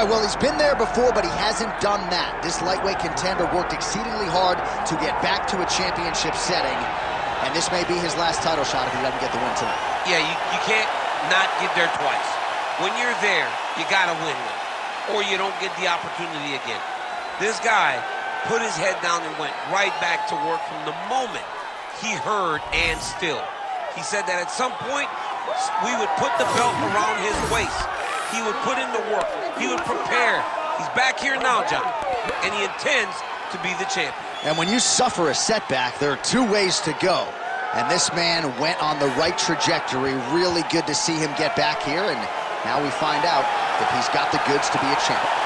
right, well, he's been there before, but he hasn't done that. This lightweight contender worked exceedingly hard to get back to a championship setting, and this may be his last title shot if he doesn't get the win tonight. Yeah, you can't not get there twice. When you're there, you gotta win one, or you don't get the opportunity again. This guy put his head down and went right back to work from the moment he heard and still. He said that at some point, we would put the belt around his waist. He would put in the work. He would prepare. He's back here now, John, and he intends to be the champion. And when you suffer a setback, there are two ways to go. And this man went on the right trajectory. Really good to see him get back here, and now we find out if he's got the goods to be a champion.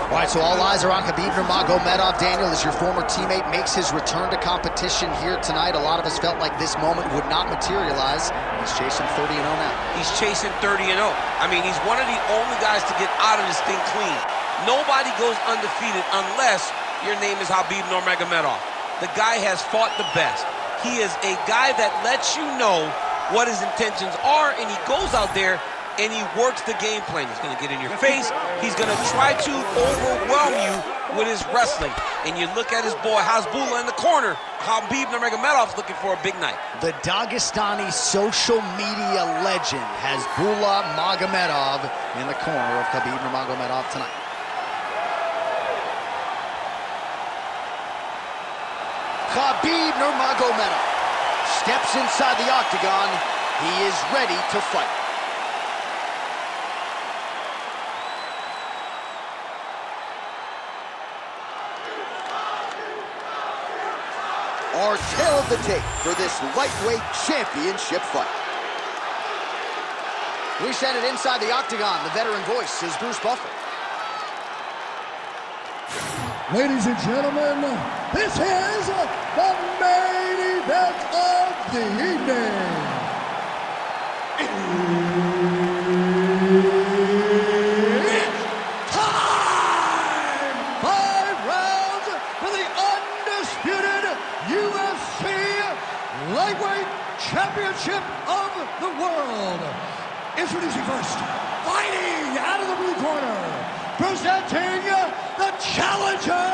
All right, so all eyes are on Khabib Nurmagomedov. Daniel, as your former teammate makes his return to competition here tonight, a lot of us felt like this moment would not materialize. He's chasing 30-0 now. He's chasing 30-0. I mean, he's one of the only guys to get out of this thing clean. Nobody goes undefeated unless your name is Khabib Nurmagomedov. The guy has fought the best. He is a guy that lets you know what his intentions are, and he goes out there and he works the game plan. He's going to get in your face. He's going to try to overwhelm you with his wrestling. And you look at his boy Hasbulla in the corner. Khabib Nurmagomedov's looking for a big night. The Dagestani social media legend Hasbulla Magomedov in the corner of Khabib Nurmagomedov tonight. Khabib Nurmagomedov steps inside the octagon. He is ready to fight. Our tale of the tape for this lightweight championship fight. We send it inside the octagon. The veteran voice is Bruce Buffer. Ladies and gentlemen, this is the main event of the evening. It's time! 5 rounds for the undisputed UFC Lightweight Championship of the World. Introducing first, fighting out of the blue corner, presenting the challenger,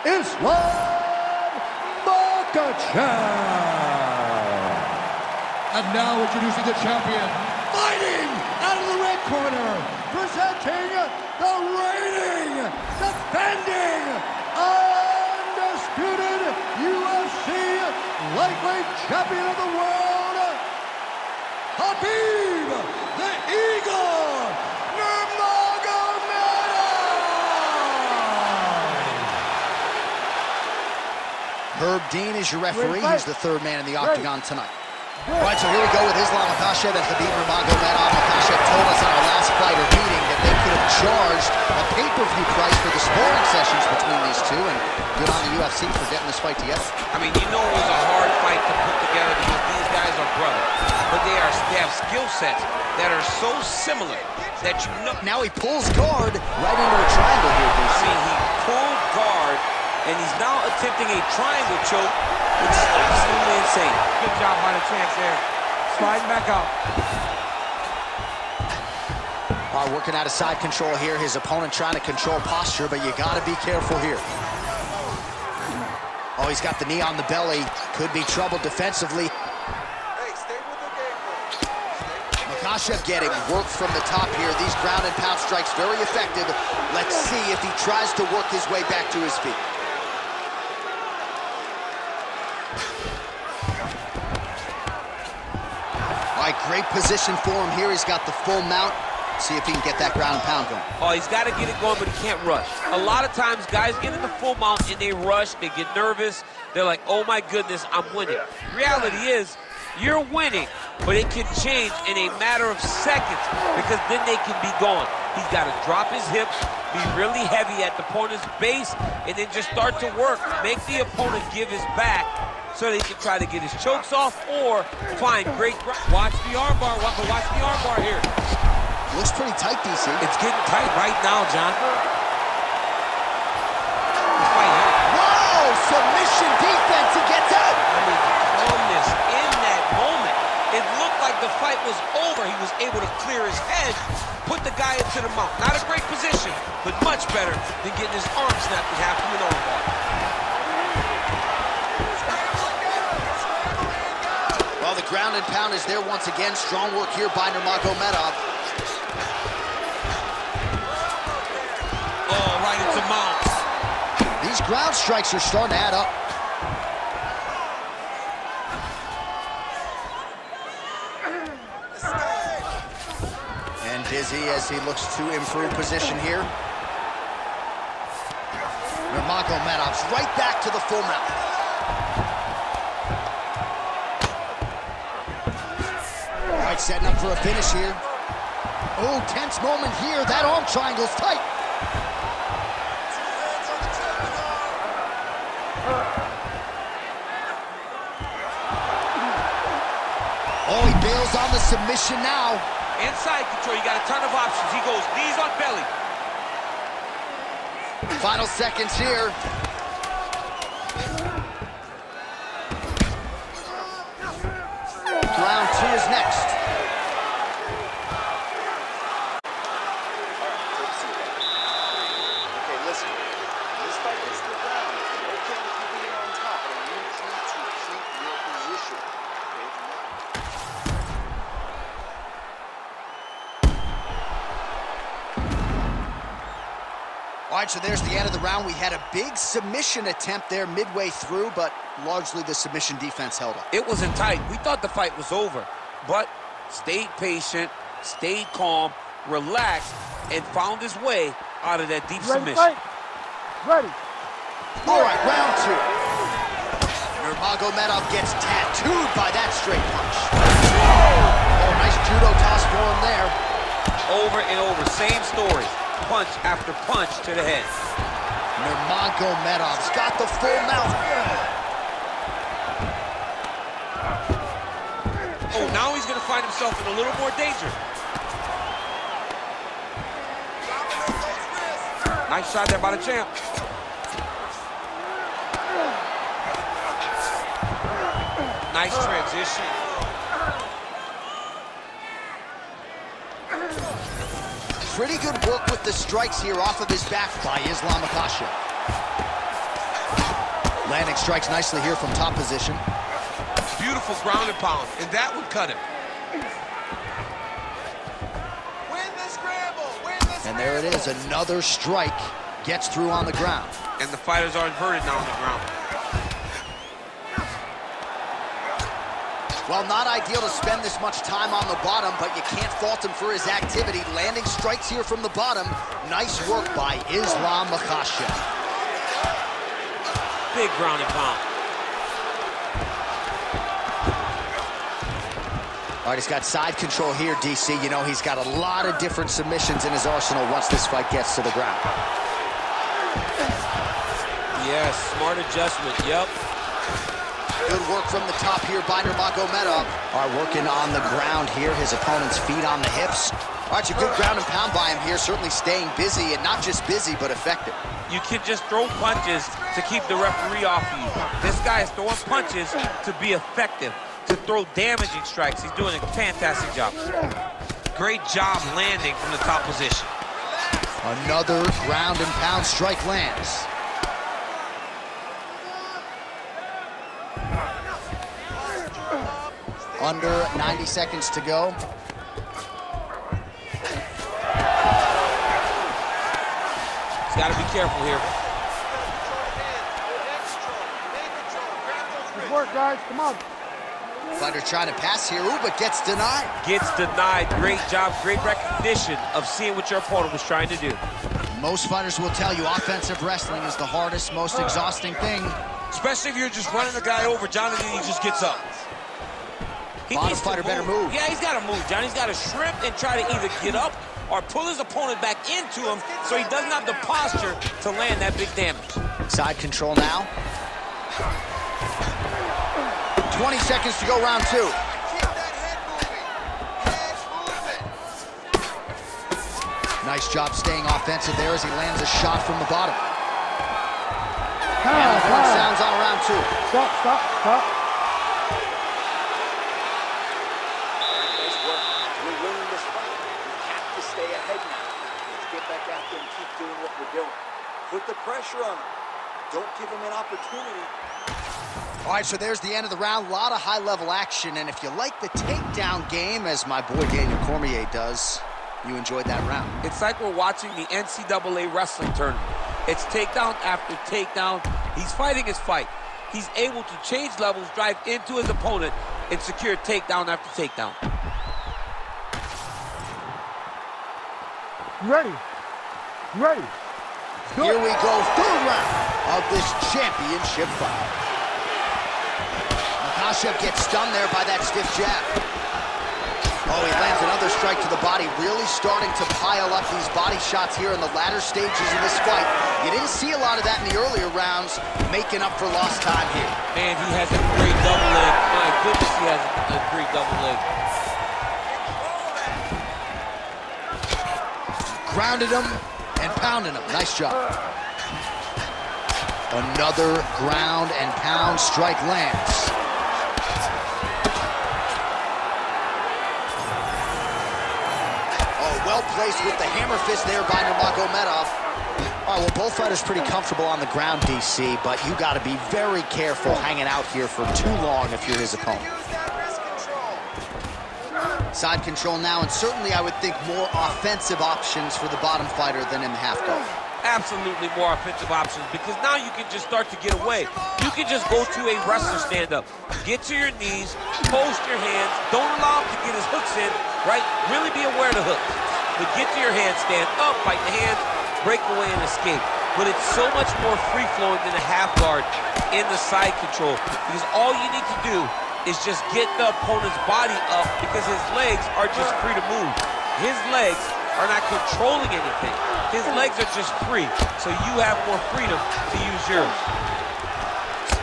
Islam Makhachev. And now introducing the champion, fighting out of the red corner, presenting the reigning, defending, undisputed UFC lightweight champion of the world, Khabib the Eagle Nurmagomedov. Herb Dean is your referee. He's the third man in the octagon tonight. All right, so here we go with Islam Makhachev and Khabib Nurmagomedov. Makhachev told us in our last fighter meeting that they could have charged a pay-per-view price for the sparring sessions between these two, and good on the UFC for getting this fight together. I mean, you know it was a hard fight to put together because these guys are brothers, but they have skill sets that are so similar that you know. Now he pulls guard right into a triangle here, Bruce. I mean, he pulled guard, and he's now attempting a triangle choke, which is absolutely insane. Good job by the champs there. Sliding back out. Working out of side control here. His opponent trying to control posture, but you got to be careful here. Oh, he's got the knee on the belly. Could be trouble defensively. Hey, stay with the game plan. Makhachev getting work from the top here. These ground and pound strikes very effective. Let's see if he tries to work his way back to his feet. All right, great position for him here. He's got the full mount. See if he can get that ground and pound going. Oh, he's got to get it going, but he can't rush. A lot of times, guys get in the full mount and they rush, they get nervous. They're like, oh my goodness, I'm winning. Reality is, you're winning, but it can change in a matter of seconds because then they can be gone. He's got to drop his hips, Be really heavy at the opponent's base and then just start to work. Make the opponent give his back so they can try to get his chokes off or find great... Watch the armbar. Watch the armbar here. Looks pretty tight, DC. It's getting tight right now, John. Whoa! Submission defense. He gets out. I mean, calmness in that moment. It looked like the fight was over. He was able to clear his head, put the guy into the mount. Not a great position, but much better than getting his arm snapped in half from an armbar. Well, the ground and pound is there once again. Strong work here by Nurmagomedov. Oh, right into mounts. These ground strikes are starting to add up. And dizzy as he looks to improve position here. Nurmagomedov's right back to the full mount. All right, setting up for a finish here. Oh, tense moment here. That arm triangle's tight. Oh, he bails on the submission now. Inside control, you got a ton of options. He goes knees on belly. Final seconds here. Round 2 is next. Okay, listen. This fight is the ground. Okay, with you being on top, but I need you to keep your position. All right, so there's the end of the round. We had a big submission attempt there midway through, but largely the submission defense held up. It wasn't tight. We thought the fight was over, but stayed patient, stayed calm, relaxed, and found his way out of that deep submission. Fight? Ready. All right, round 2. Nurmagomedov gets tattooed by that straight punch. Oh, nice judo toss for him there. Over and over, same story. Punch after punch to the head. Nurmagomedov's got the full mount. Oh, now he's going to find himself in a little more danger. Nice shot there by the champ. Nice transition. Pretty good work with the strikes here off of his back by Makhachev. Landing strikes nicely here from top position. Beautiful ground and pound, and that would cut him. Win the scramble! Win the scramble! And there it is, another strike gets through on the ground. And the fighters are inverted now on the ground. Well, not ideal to spend this much time on the bottom, but you can't fault him for his activity. Landing strikes here from the bottom. Nice work by Makhachev. Big ground and pound. All right, he's got side control here, DC. You know, he's got a lot of different submissions in his arsenal once this fight gets to the ground. Yes, smart adjustment, yep. Good work from the top here by Nurmagomedov. All right, working on the ground here. His opponent's feet on the hips. All right, a good ground and pound by him here. Certainly staying busy, and not just busy, but effective. You can just throw punches to keep the referee off of you. This guy is throwing punches to be effective, to throw damaging strikes. He's doing a fantastic job. Great job landing from the top position. Another ground and pound strike lands. Under 90 seconds to go. He's got to be careful here. Good work, guys. Come on. Fighter trying to pass here, ooh, but gets denied. Gets denied. Great job, great recognition of seeing what your opponent was trying to do. Most fighters will tell you offensive wrestling is the hardest, most exhausting thing. Especially if you're just running the guy over, Jonathan, he just gets up. He Bottom needs to fighter better move. Yeah, he's got to move, John. He's got to shrimp and try to either get up or pull his opponent back into him so he doesn't have the posture to land that big damage. Side control now. 20 seconds to go, round 2. Nice job staying offensive there as he lands a shot from the bottom. And the horn sounds on round 2. Stop. Nice work. We're winning this fight. We have to stay ahead now. Let's get back out there and keep doing what we're doing. Put the pressure on him. Don't give him an opportunity. All right, so there's the end of the round. A lot of high-level action, and if you like the takedown game, as my boy Daniel Cormier does, you enjoyed that round. It's like we're watching the NCAA wrestling tournament. It's takedown after takedown. He's fighting his fight. He's able to change levels, drive into his opponent, and secure takedown after takedown. Ready? Here we go, third round of this championship fight. Makhachev gets stunned there by that stiff jab. Oh, he lands another strike to the body, really starting to pile up these body shots here in the latter stages of this fight. You didn't see a lot of that in the earlier rounds, making up for lost time here. Man, he has a great double leg. My goodness, he has a great double leg. Grounded him and pounding him. Nice job. Another ground and pound strike lands. Well placed with the hammer fist there by Nurmagomedov. All right, well, both fighters pretty comfortable on the ground, DC, but you got to be very careful hanging out here for too long if you're his opponent. Side control now, and certainly I would think more offensive options for the bottom fighter than in the half guard. Absolutely more offensive options, because now you can just start to get away. You can just go to a wrestler stand-up. Get to your knees, post your hands, don't allow him to get his hooks in, right? Really be aware of the hooks. But get to your hands, stand up, fight the hands, break away and escape. But it's so much more free-flowing than a half guard in the side control, because all you need to do is just get the opponent's body up, because his legs are just free to move. His legs are not controlling anything. His legs are just free, so you have more freedom to use yours.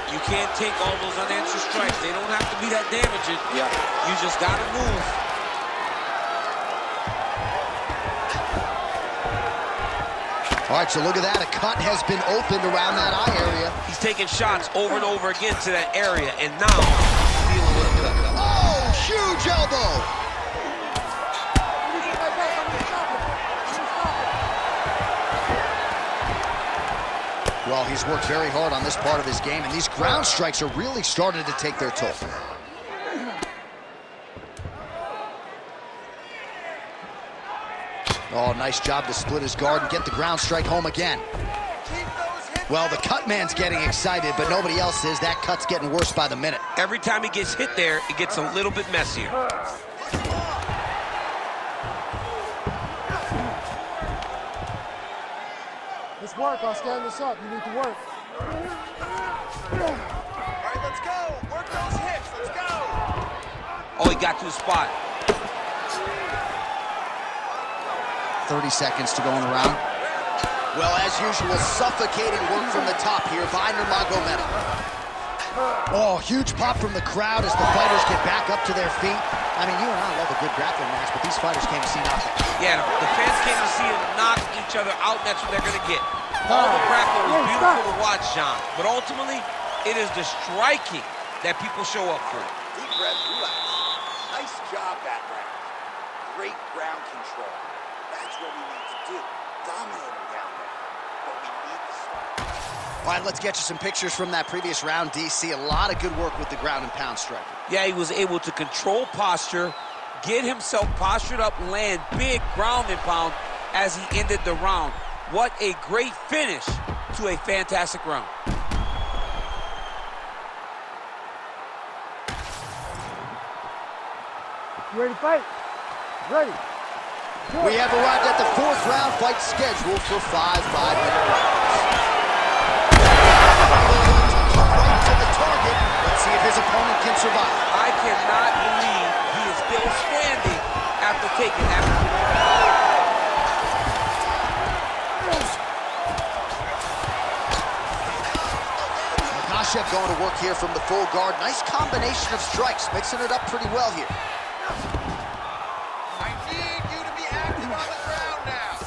You can't take all those unanswered strikes. They don't have to be that damaging. Yeah. You just gotta move. All right, so look at that. A cut has been opened around that eye area. He's taking shots over and over again to that area, and now he's dealing with a cut. Oh, huge elbow. Well, he's worked very hard on this part of his game, and these ground strikes are really starting to take their toll. Oh, nice job to split his guard and get the ground strike home again. Well, the cut man's getting excited, but nobody else is. That cut's getting worse by the minute. Every time he gets hit there, it gets a little bit messier. Let's work. I'll stand this up. You need to work. All right, let's go. Work those hips. Let's go. Oh, he got to the spot. 30 seconds to go in the round. Well, as usual, suffocating work from the top here by Nurmagomedov. Oh, huge pop from the crowd as the fighters get back up to their feet. I mean, you and I love a good grappling match, but these fighters came to see nothing. Yeah, the fans came to see them knock each other out, and that's what they're going to get. All the grappling was beautiful to watch, John, but ultimately, it is the striking that people show up for. Deep breath, relax. Nice job that round. Great ground control. That's what we need to do. Dominate him down there. But we need the strike. All right, let's get you some pictures from that previous round, DC. A lot of good work with the ground and pound striking. Yeah, he was able to control posture, get himself postured up, land big ground and pound as he ended the round. What a great finish to a fantastic round. You ready to fight? Ready. We have arrived at the fourth round fight scheduled for 5 5-minute rounds. Right to the target. Let's see if his opponent can survive. I cannot believe he is still standing after taking that. Makhachev going to work here from the full guard. Nice combination of strikes, mixing it up pretty well here. I need you to be active on the ground now.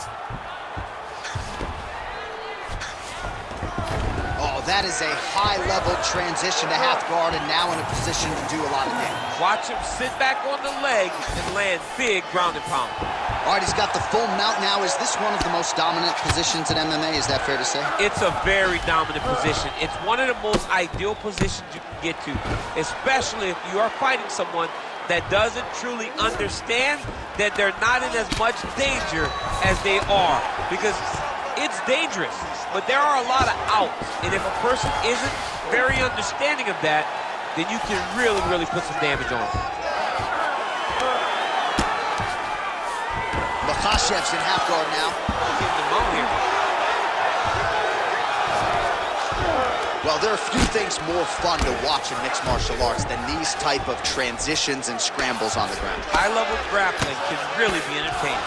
Oh, that is a high-level transition to half guard, and now in a position to do a lot of damage. Watch him sit back on the leg and land big ground and pound. All right, he's got the full mount now. Is this one of the most dominant positions in MMA? Is that fair to say? It's a very dominant position. It's one of the most ideal positions you can get to, especially if you are fighting someone that doesn't truly understand that they're not in as much danger as they are, because it's dangerous, but there are a lot of outs, and if a person isn't very understanding of that, then you can really, really put some damage on them. Makhachev's in half guard now. Getting them out here. Well, there are few things more fun to watch in mixed martial arts than these type of transitions and scrambles on the ground. High-level grappling can really be entertaining.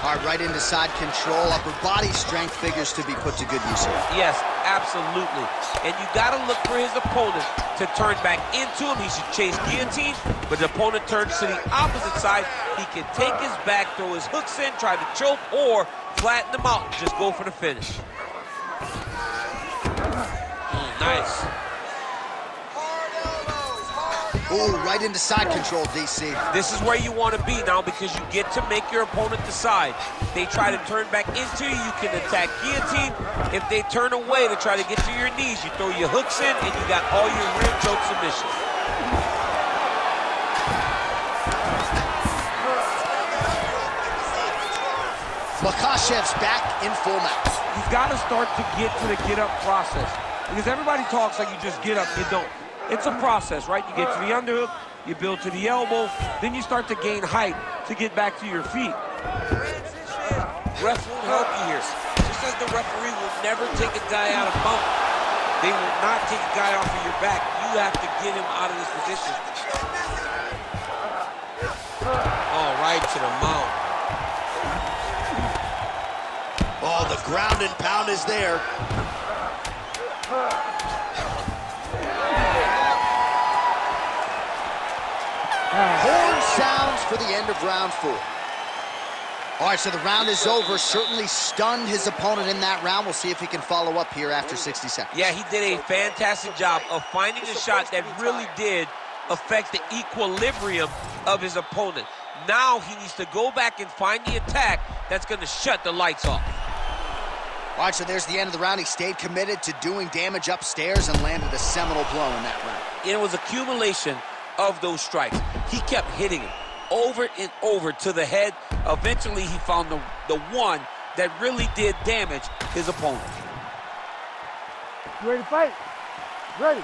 All right, right into side control. Upper body strength figures to be put to good use here. Yes, absolutely. And you got to look for his opponent to turn back into him. He should chase guillotine, but the opponent turns to the opposite side. He can take his back, throw his hooks in, try to choke, or flatten him out and just go for the finish. Nice. Ooh, right into side control, DC. This is where you want to be now, because you get to make your opponent decide. They try to turn back into you, you can attack guillotine. If they turn away to try to get to your knees, you throw your hooks in, and you got all your rear choke submissions. Makhachev's back in full mount. You've got to start to get to the get-up process, because everybody talks like you just get up, you don't. It's a process, right? You get to the underhook, you build to the elbow, then you start to gain height to get back to your feet. Ref won't help you here. Just as the referee will never take a guy out of mount, they will not take a guy off of your back. You have to get him out of this position. Oh, right to the mount. Oh, the ground and pound is there. Horn sounds for the end of round 4. All right, so the round is over. Certainly stunned his opponent in that round. We'll see if he can follow up here after 60 seconds. Yeah, he did a fantastic job of finding a shot that really did affect the equilibrium of his opponent. Now he needs to go back and find the attack that's going to shut the lights off. All right, so there's the end of the round. He stayed committed to doing damage upstairs and landed a seminal blow in that round. It was accumulation of those strikes. He kept hitting him over and over to the head. Eventually, he found the one that really did damage his opponent. You ready to fight? Ready.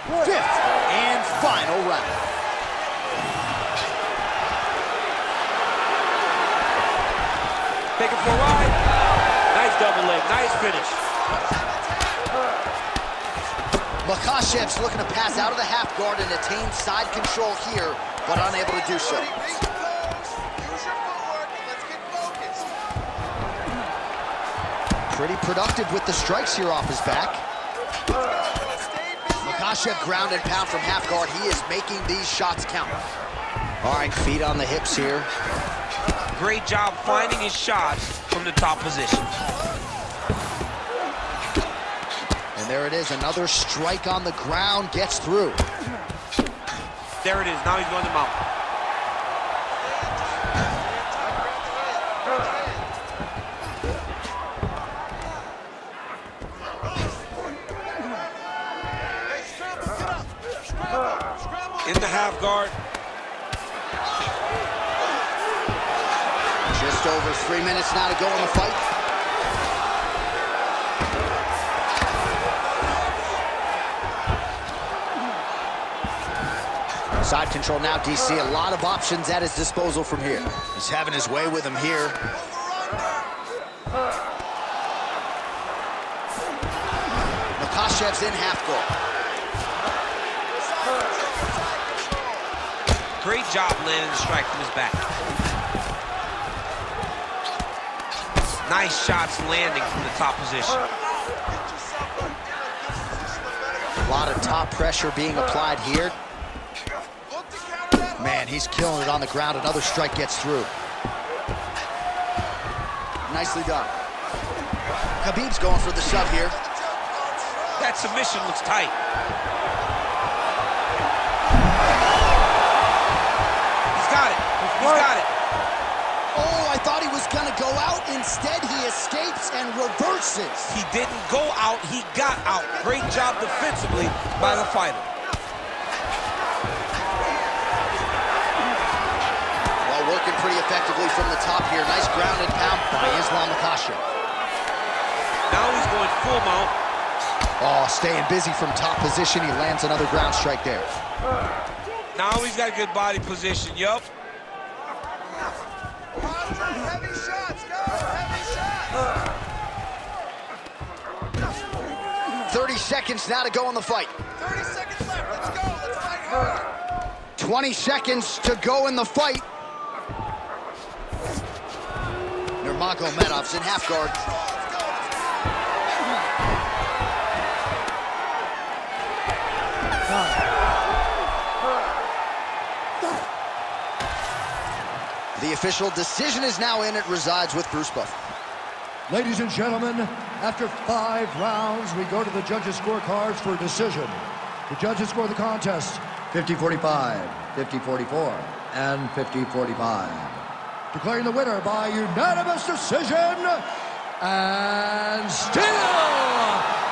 Good. 5th and final round. Take it for a ride. Nice double leg, nice finish. Makhachev's looking to pass out of the half guard and attain side control here, but unable to do so. Pretty productive with the strikes here off his back. Makhachev ground and pound from half guard. He is making these shots count. All right, feet on the hips here. Great job finding his shots from the top position. And there it is, another strike on the ground, gets through. There it is, now he's going to mount. In the half guard. Just over 3 minutes now to go in the fight. Side control now, DC. A lot of options at his disposal from here. He's having his way with him here. Makhachev's in half guard. Great job landing the strike from his back. Nice shots landing from the top position. A lot of top pressure being applied here. Man, he's killing it on the ground. Another strike gets through. Nicely done. Khabib's going for the shove here. That submission looks tight. He's got it. He's got it. Oh, I thought he was gonna go out. Instead, he escapes and reverses. He didn't go out, he got out. Great job defensively by the fighter. Well, working pretty effectively from the top here. Nice ground and pound by Islam Makhachev. Now he's going full mount. Oh, staying busy from top position. He lands another ground strike there. Now he's got a good body position, yup. Heavy shots, go! Heavy shots! 30 seconds now to go in the fight. 30 seconds left, let's go! Let's fight hard! 20 seconds to go in the fight. Nurmagomedov's in half guard. The official decision is now in. It resides with Bruce Buff. Ladies and gentlemen, after 5 rounds, we go to the judges' scorecards for a decision. The judges score the contest 50-45, 50-44, and 50-45. Declaring the winner by unanimous decision, and still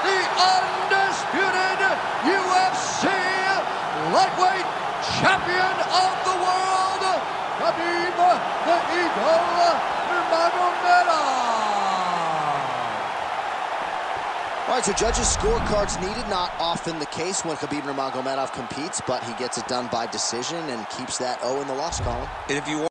the undisputed UFC lightweight champion of the world, Khabib the Eagle Nurmagomedov. All right, so judges' scorecards needed. Not often the case when Khabib Nurmagomedov competes, but he gets it done by decision and keeps that O in the loss column. And if you